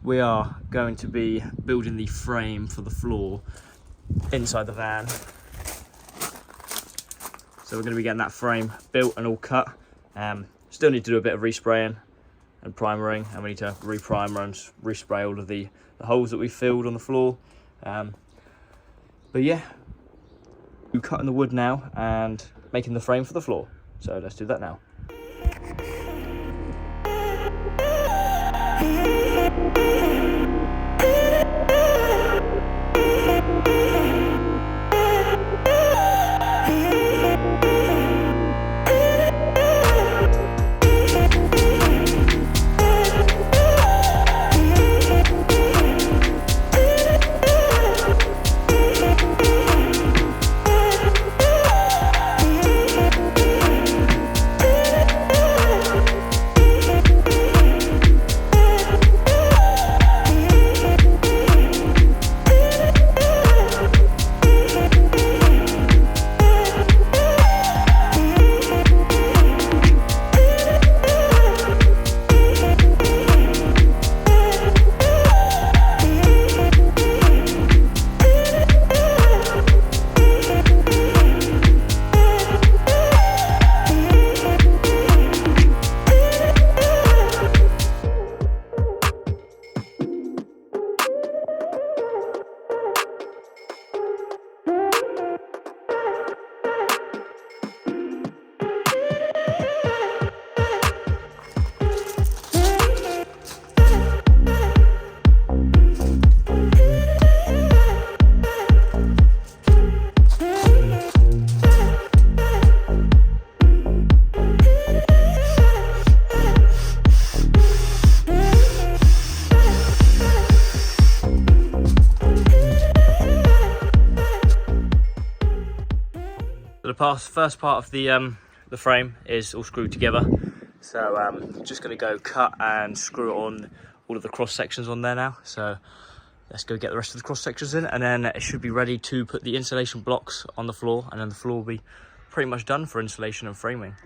we are going to be building the frame for the floor inside the van. So we're going to be getting that frame built and all cut. Still need to do a bit of respraying and primering, and we need to re-primer and respray all of the holes that we filled on the floor. But yeah, we're cutting the wood now and making the frame for the floor. So let's do that now. The first part of the frame is all screwed together, so just going to go cut and screw on all of the cross sections on there now. So let's go get the rest of the cross sections in, and then it should be ready to put the insulation blocks on the floor, and then the floor will be pretty much done for insulation and framing.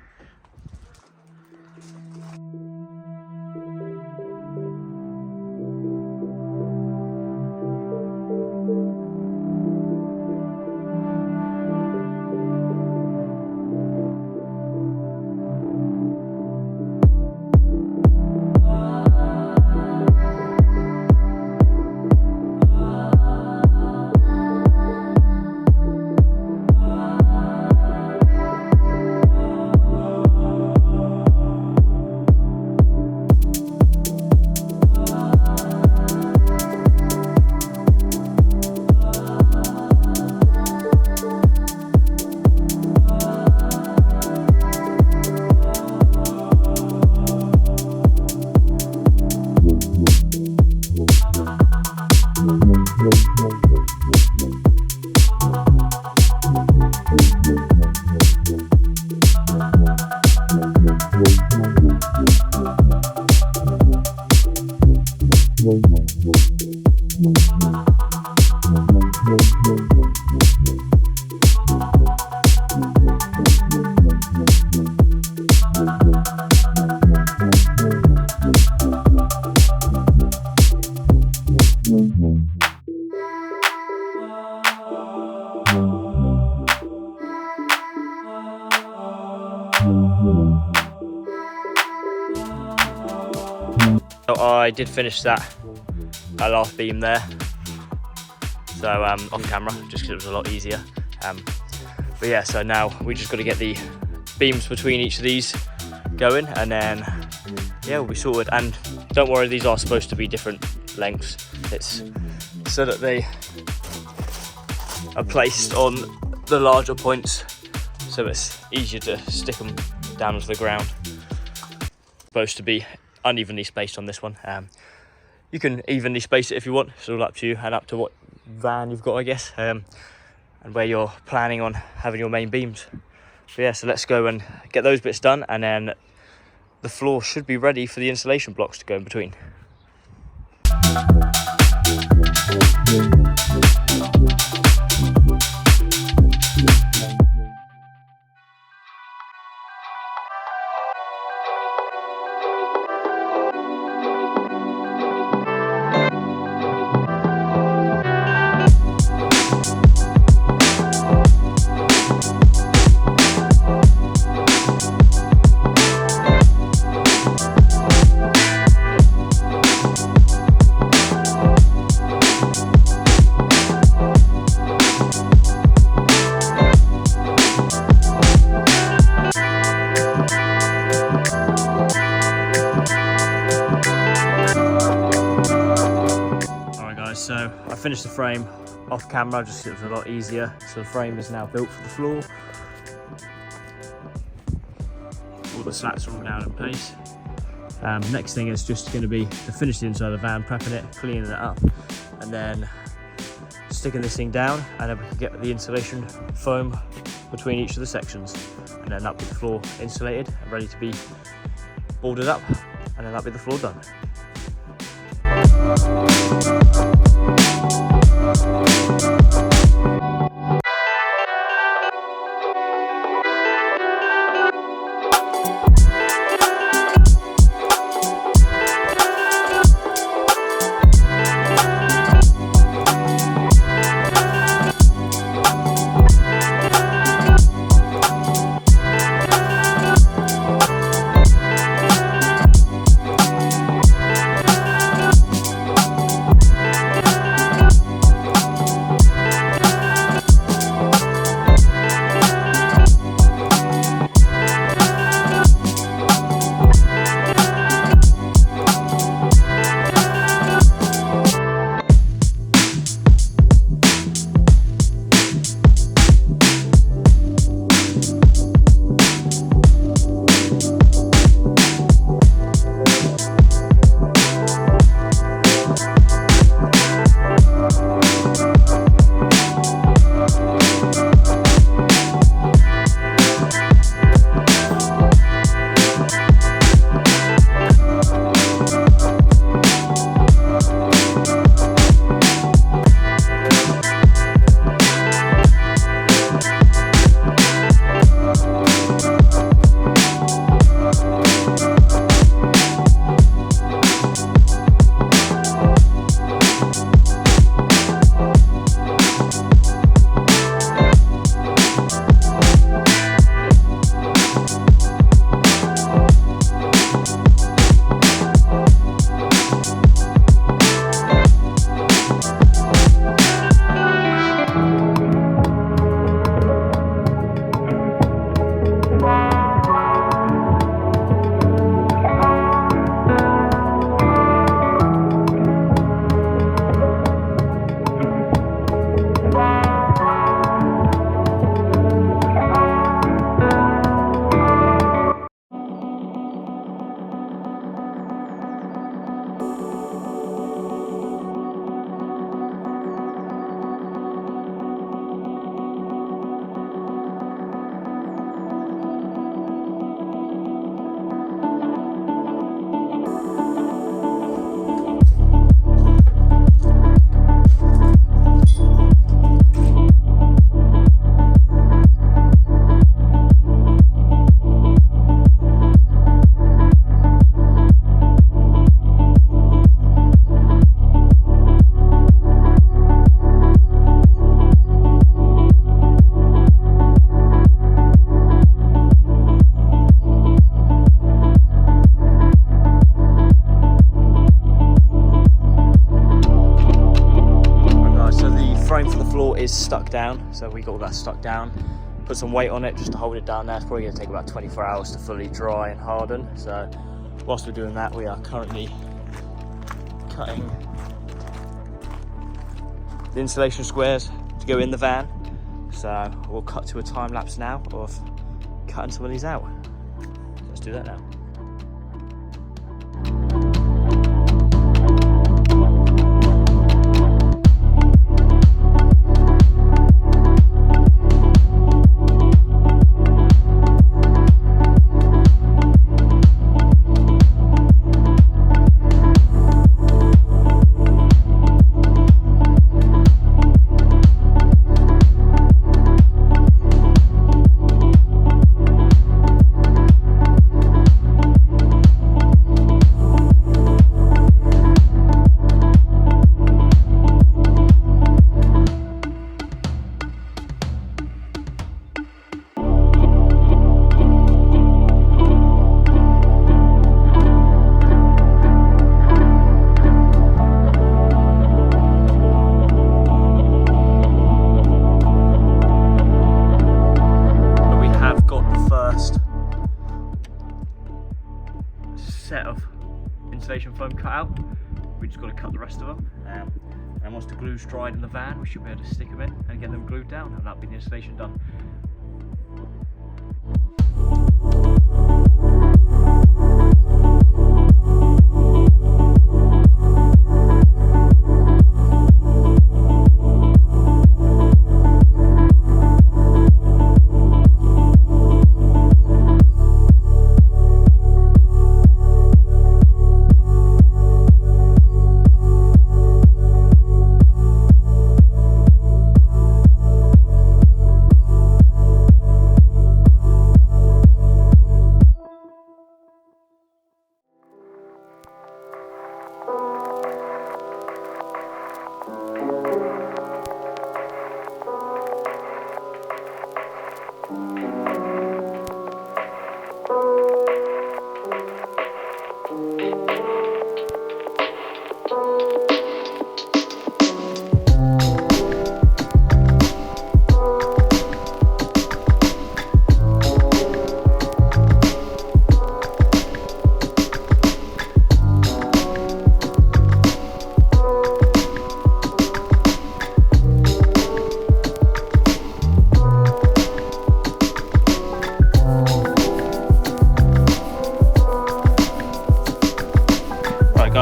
So I did finish that last beam there, so off camera, just because it was a lot easier. But yeah, so now we just got to get the beams between each of these going, and then yeah, we'll be sorted. And don't worry, these are supposed to be different lengths. It's so that they are placed on the larger points, so it's easier to stick them down onto the ground. Supposed to be unevenly spaced on this one. You can evenly space it if you want. It's all up to you and up to what van you've got, I guess, and where you're planning on having your main beams. But yeah, so let's go and get those bits done, and then the floor should be ready for the insulation blocks to go in between. So I finished the frame off camera, just so it was a lot easier. So the frame is now built for the floor. All the slats are all down in place. Next thing is just going to be to finish the inside of the van, prepping it, cleaning it up, and then sticking this thing down, and then we can get the insulation foam between each of the sections, and then that'll be the floor insulated and ready to be boarded up, and then that'll be the floor done. Is stuck down, so we got all that stuck down, put some weight on it just to hold it down there. It's probably going to take about 24 hours to fully dry and harden, so whilst we're doing that we are currently cutting the insulation squares to go in the van. So we'll cut to a time lapse now of cutting some of these out. Let's do that now. Set of insulation foam cut out. We just got to cut the rest of them, and And once the glue's dried in the van, we should be able to stick them in and get them glued down, and that'll be the installation done.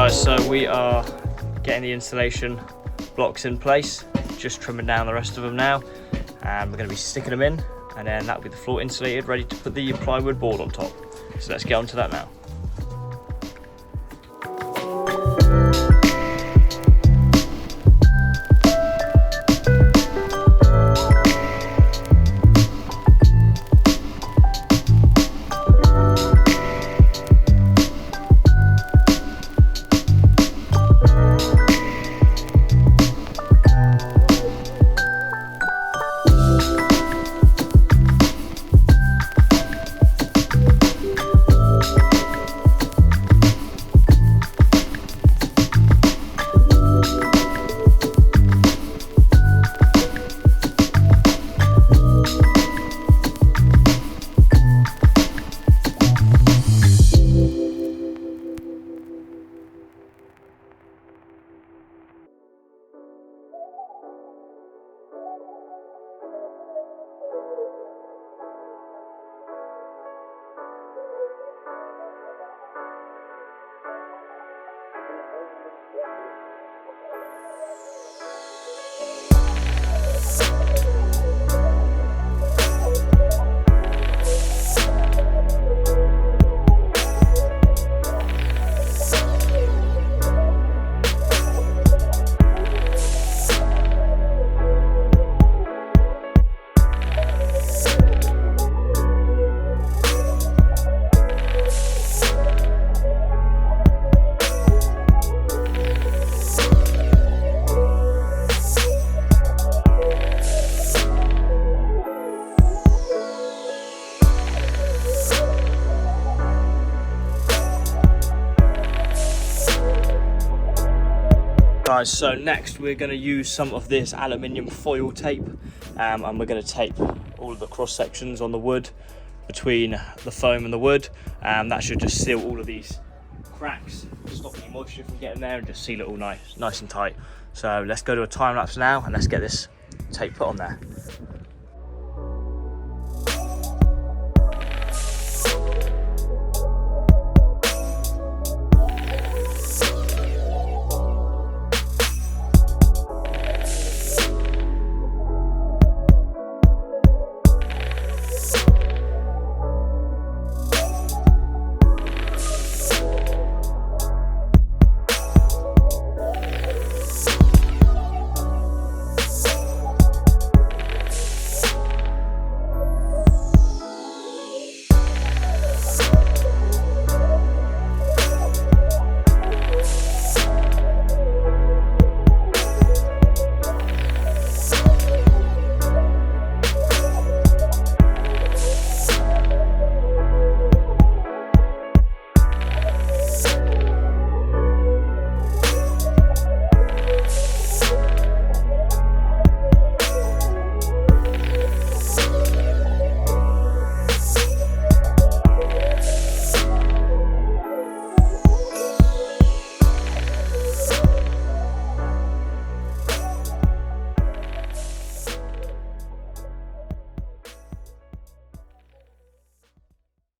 So we are getting the insulation blocks in place, just trimming down the rest of them now, and we're going to be sticking them in, and then that'll be the floor insulated, ready to put the plywood board on top. So let's get on to that now. Guys, so next we're going to use some of this aluminium foil tape, and we're going to tape all of the cross sections on the wood between the foam and the wood, and that should just seal all of these cracks, stop any moisture from getting there, and just seal it all nice and tight. So let's go to a time lapse now, and let's get this tape put on there.